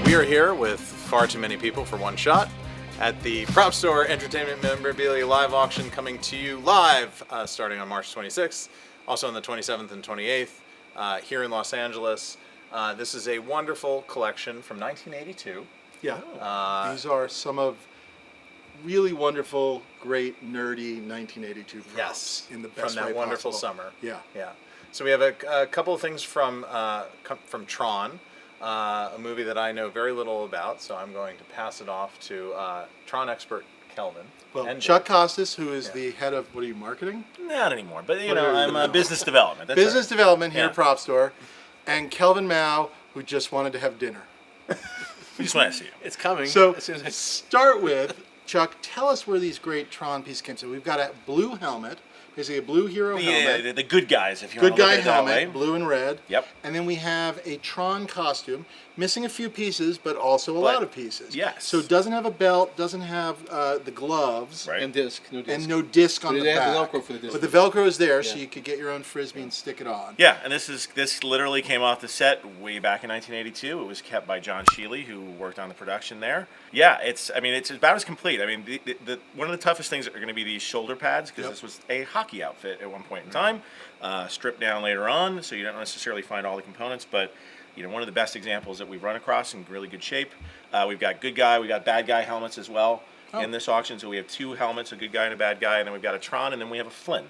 We are here with far too many people for one shot at the Propstore Entertainment Memorabilia Live Auction, coming to you live starting on March 26th, also on the 27th and 28th here in Los Angeles. This is a wonderful collection from 1982. Yeah, these are some of really wonderful, great, nerdy 1982 props in the best from that way wonderful possible. summer. Yeah. So we have a couple of things from Tron, a movie that I know very little about, so I'm going to pass it off to Tron expert Kelvin. Well, and Chuck Costas, who is the head of, what are you, marketing? Not anymore, but I'm business development. That's Business development here Yeah. at Propstore, and Kelvin Mao, who just wanted to have dinner. We just want to see you. It's coming. So as soon as I start with, Chuck, tell us where these great Tron pieces came. So we've got a blue helmet, basically a blue hero helmet. Yeah, the good guys, if you Good want to look guy at it that way. helmet, blue and red. Yep. And then we have a Tron costume, missing a few pieces, but also a lot of pieces. Yes. So it doesn't have a belt, doesn't have the gloves, Right. and disc, no disc. and no disc on But the they back. have the Velcro for the disc. But the Velcro is there, so Yeah. you could get your own Frisbee and stick it on. Yeah, and this literally came off the set way back in 1982. It was kept by John Sheely, who worked on the production there. Yeah, it's about as complete. I mean, the one of the toughest things are going to be these shoulder pads, because this was a hockey outfit at one point in time, stripped down later on, so you don't necessarily find all the components, but one of the best examples that we've run across in really good shape. We've got good guy, we got bad guy helmets as well in this auction. So we have two helmets, a good guy and a bad guy, and then we've got a Tron, and then we have a Flynn.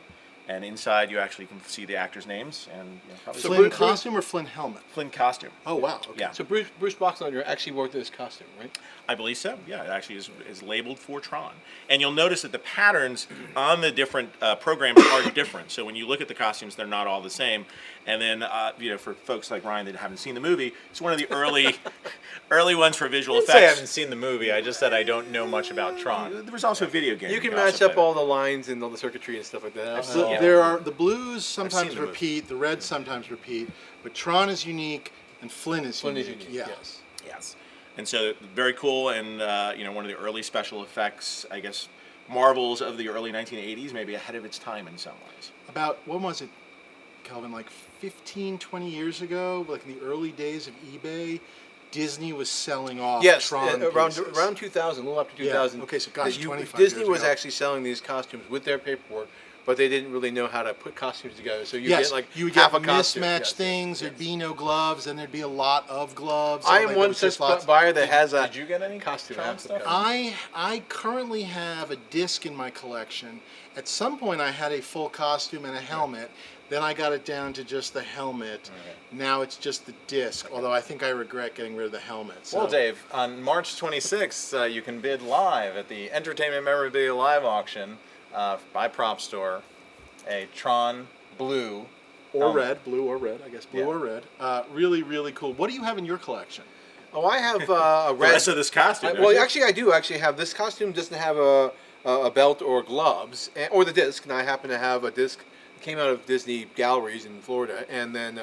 And inside you actually can see the actors' names and probably Flynn costume or Flynn helmet? Flynn costume. Oh, wow. Okay. Yeah. So Bruce Boxleitner actually wore this costume, right? I believe so. Yeah, it actually is labeled for Tron. And you'll notice that the patterns on the different programs are different. So when you look at the costumes, they're not all the same. And then, for folks like Ryan that haven't seen the movie, it's one of the early ones for visual I effects. didn't say I haven't seen the movie, I just said I don't know much about Tron. There was also a video game. You can also match up play all the lines and all the circuitry and stuff like that. So there are the blues sometimes seen the movie. repeat, the reds sometimes repeat, but Tron is unique and Flynn is unique. Yes. Yes. And so very cool, and one of the early special effects, I guess, marvels of the early 1980s, maybe ahead of its time in some ways. About, when was it, Kelvin, like 15, 20 years ago, like in the early days of eBay, Disney was selling off Tron pieces. around 2000, a little after 2000. Yeah. Okay, so gosh, 25 Disney years was ago. actually selling these costumes with their paperwork, but they didn't really know how to put costumes together. So you Yes, get like you would half get a costume. mismatched Yes. things. There'd be no gloves, and there'd be a lot of gloves. I so, am like, one there was such just lots. buyer that has a Did you get any costume. Tron half the stuff? costume. I currently have a disc in my collection. At some point, I had a full costume and a helmet. Then I got it down to just the helmet. Now it's just the disc, although I think I regret getting rid of the helmet. So. Well, Dave, on March 26th, you can bid live at the Entertainment Memorabilia Live Auction by Propstore, a Tron blue Or helmet. red, blue or red, I guess blue or red. Really, really cool. What do you have in your collection? Oh, I have a The red. rest of this costume. Well, actually, I do actually have this costume. Doesn't have a belt or gloves or the disc, and I happen to have a disc that came out of Disney Galleries in Florida, and then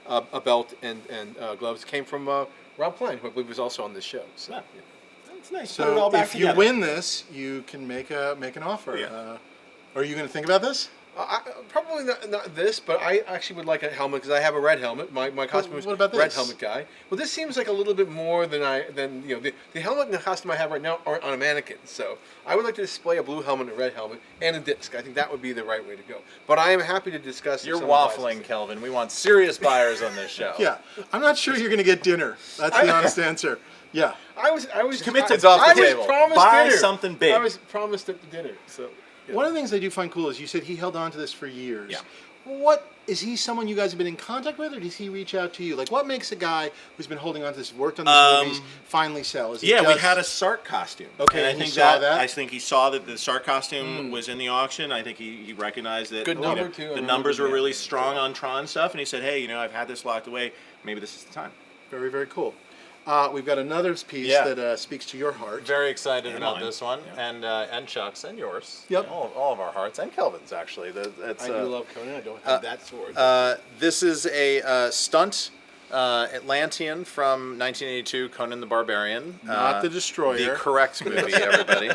a belt and gloves came from Rob Klein, who I believe was also on this show. So, Yeah. That's nice. Put it all So back if you together. win this, you can make an offer. Yeah. Are you going to think about this? probably not this, but I actually would like a helmet because I have a red helmet. My costume is what about red this? helmet guy. Well, this seems like a little bit more than the helmet and the costume I have right now aren't on a mannequin. So I would like to display a blue helmet, a red helmet, and a disc. I think that would be the right way to go. But I am happy to discuss. if You're someone buys waffling, this. Kelvin. We want serious buyers on this show. Yeah. I'm not sure you're going to get dinner. That's the honest answer. Yeah. I was commit to It's off the I table. was promised Buy dinner. something big. I was promised at the dinner. So yeah. One of the things I do find cool is you said he held on to this for years. Yeah. What is he someone you guys have been in contact with, or does he reach out to you? Like, what makes a guy who's been holding on to this, worked on these movies, finally sell? Is it Yeah, we just- had a Sark costume. Okay, and I and he think saw that? I think he saw that the Sark costume was in the auction. I think he recognized that Good number, too. I the remember numbers were that. really strong on Tron stuff, and he said, "Hey, I've had this locked away. Maybe this is the time." Very, very cool. We've got another piece Yeah. that speaks to your heart. Very excited And about mine. this one, Yeah. and Chuck's and yours. Yep. All of our hearts, and Kelvin's actually. It's, I do love Conan. I don't have that sword. This is a stunt Atlantean from 1982, Conan the Barbarian. Not the Destroyer. The correct movie, everybody.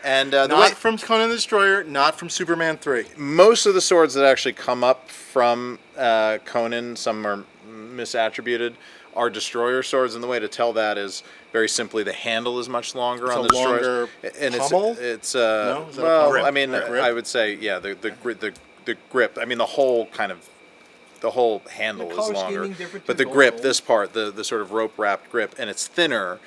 And the Not way, from Conan the Destroyer, not from Superman 3. most of the swords that actually come up from Conan, some are misattributed, are destroyer swords, and the way to tell that is very simply the handle is much longer It's on a the destroyers. longer And pommel? it's No? Is that a well, pommel? I mean, A grip? I would say the grip. I mean, the whole handle The is color longer, scheming different but too, the grip, gold. this part, the sort of rope wrapped grip, and it's thinner.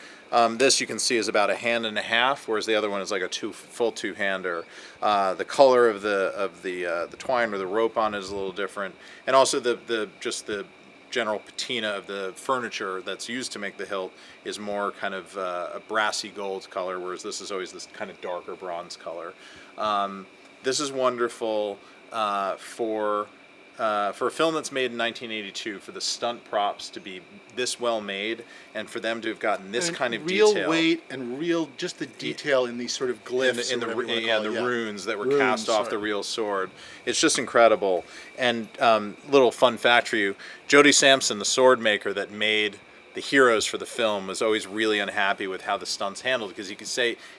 This you can see is about a hand and a half, whereas the other one is like a full two-hander. The color of the twine or the rope on it is a little different, and also the general patina of the furniture that's used to make the hilt is more kind of a brassy gold color, whereas this is always this kind of darker bronze color. This is wonderful for a film that's made in 1982, for the stunt props to be this well made, and for them to have gotten this And kind of real detail. weight and real, just the detail in these sort of glyphs. In or the whatever you wanna call it, runes that were Runes, cast off sorry. the real sword. It's just incredible. And little fun fact for you: Jody Sampson, the sword maker that made the heroes for the film, was always really unhappy with how the stunts handled, because you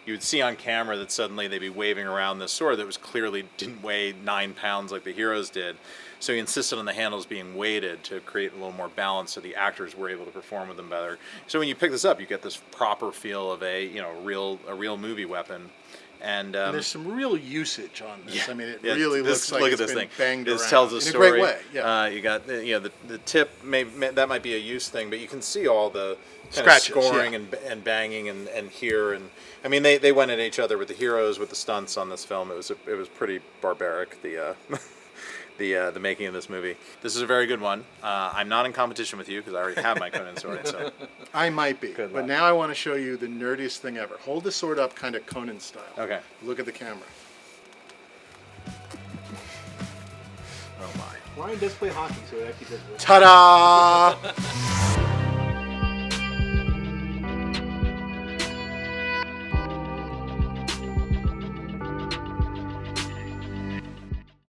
would see on camera that suddenly they'd be waving around this sword that was clearly didn't weigh 9 pounds like the heroes did. So he insisted on the handles being weighted to create a little more balance, so the actors were able to perform with them better. So when you pick this up, you get this proper feel of a real movie weapon. And There's some real usage on this. I mean, it yeah, really this- looks like look it's at this been thing. banged This around tells a in story. a great way. Yeah. You got the tip. That might be a use thing, but you can see all the kind Scratches, of scoring yeah. and banging and here, and I mean they went at each other with the heroes, with the stunts on this film. It was pretty barbaric. The making of this movie. This is a very good one. I'm not in competition with you because I already have my Conan sword. So I might be. Good But luck. now I want to show you the nerdiest thing ever. Hold the sword up kind of Conan style. okay. Look at the camera. Oh my. Ryan does play hockey, so it actually does work. Ta-da!